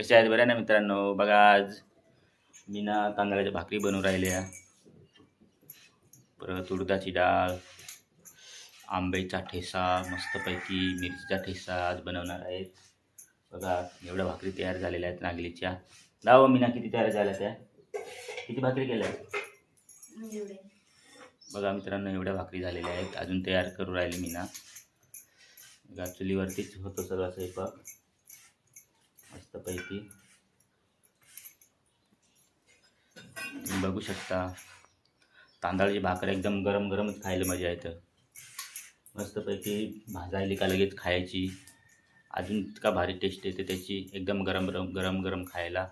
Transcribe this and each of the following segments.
कशा आहेत बऱ्या ना मित्रांनो. बघा आज मी ना तांदळाच्या भाकरी बनवून राहिल्या, परत उडदाची डाळ, आंब्याचा ठेसा, मस्तपैकी मिरचीचा ठेसा आज बनवणार आहेत. बघा एवढ्या भाकरी तयार झालेल्या आहेत नागलीच्या. लावा मीना किती तयार झाल्या त्या, किती भाकरी केल्या. बघा मित्रांनो एवढ्या भाकरी झालेल्या आहेत, अजून तयार करू राहिले मीना. बघा चुलीवरतीच होतो सगळा स्वयंपाक मस्तपैकी. तुम्ही बघू शकता तांदळाची भाकर एकदम गरम गरमच खायला मजा येतं. मस्तपैकी भाजायली का लगेच खायची, अजून इतका भारी टेस्ट येते त्याची, एकदम गरम गरम गरम गरम खायला.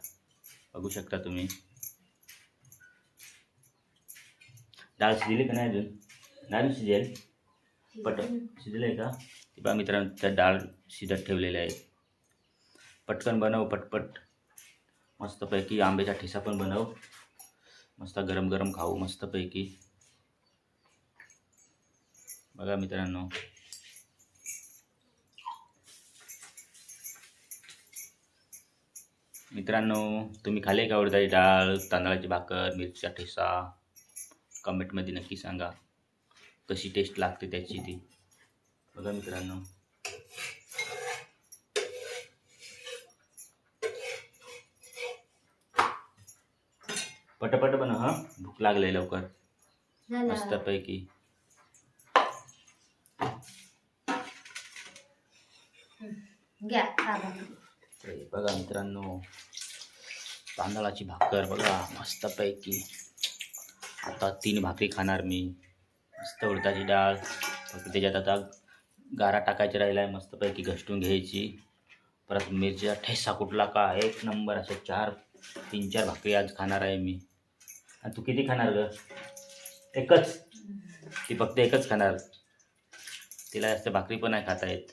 बघू शकता तुम्ही. डाळ शिजली का नाही अजून, नाही शिजेल पट शिजले का ते बघा मित्रांनो. त्या डाळ शिजत ठेवलेल्या आहेत. पटकन बनव पटपट. मस्तपैकी आंब्याचा ठेसा पण बनव, मस्त गरम गरम खाऊ मस्तपैकी. बघा मित्रांनो तुम्ही खाल्ले का उडदाची डाळ, तांदळाची भाकर, मिरचीचा ठेसा. कमेंटमध्ये नक्की सांगा कशी टेस्ट लागते त्याची ती. बघा मित्रांनो पटपट बनव हा, भूक लागले लवकर मस्तपैकी. बघा मित्रांनो तांदळाची भाकर बघा मस्तपैकी. आता 3 भाकरी खाणार मी. मस्त उडदाची डाळ, फक्त त्याच्यात आता गारा टाकायची राहिला आहे, मस्तपैकी घसटून घ्यायची. परत मिरचीचा ठेसा कुठला का एक नंबर. अशा 3-4 भाकरी आज खाणार आहे मी. आणि तू किती खाणार ग? एकच? ती फक्त एकच खाणार, तिला जास्त भाकरी पण नाही खाता येत.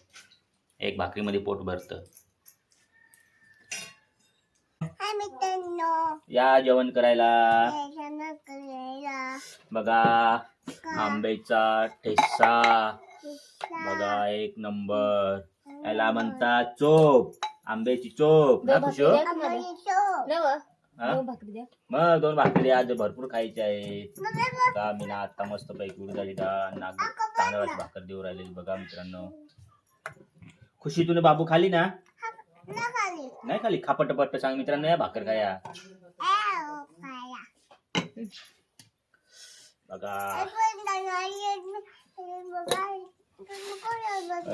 एक भाकरीमध्ये पोट भरतं. या जेवण करायला. बघा आंब्याचा ठेसा बघा एक नंबर. याला म्हणतात चोप, आंब्याची चोप ना खुशो. मग 2 भाकरी आज भरपूर खायची आहे. बघा मी ना आता मस्त पैकी उडदाची डाळ तांदळाची भाकर देऊ राहिली. बघा मित्रांनो खुशी तुने बाबू खाली ना, नाही खाली. खा पटपट सांग मित्रांनो या भाकर खाया. बघा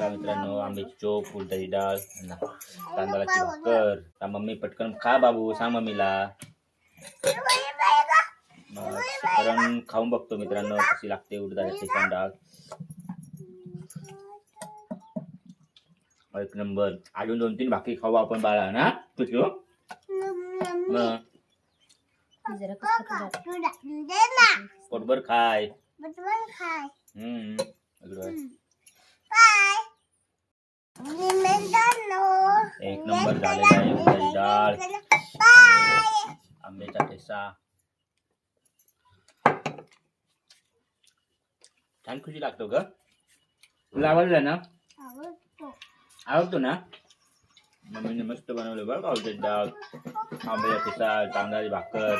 मित्रांनो आंब्याची चोप, उडदाची डाळ, तांदळाची भाकर. मम्मी पटकन खा बाबू, सांग मम्मीला. मग खाऊन बघतो मित्रांनो कशी लागते उडदाची डाळ. एक नंबर. अजून 2-3 भाकरी खाऊ आपण बाळा ना तुझ्यो. पोटभर खाय. एक नंबर झालेला आहे उडदाची डाळ, आंब्याचा ठेसा. छान खुशी लागतो ग. तुला आवडला ना? आवडतो ना. मम्मीने मस्त बनवलं बरं का उडदाची डाळ, आंब्याचा ठेसा, तांदळाची भाकर.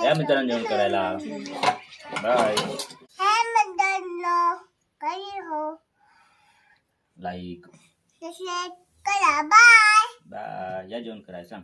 या मित्रांनो जेवण करायला. बाय. Like bye. या जेवण करायला सांग.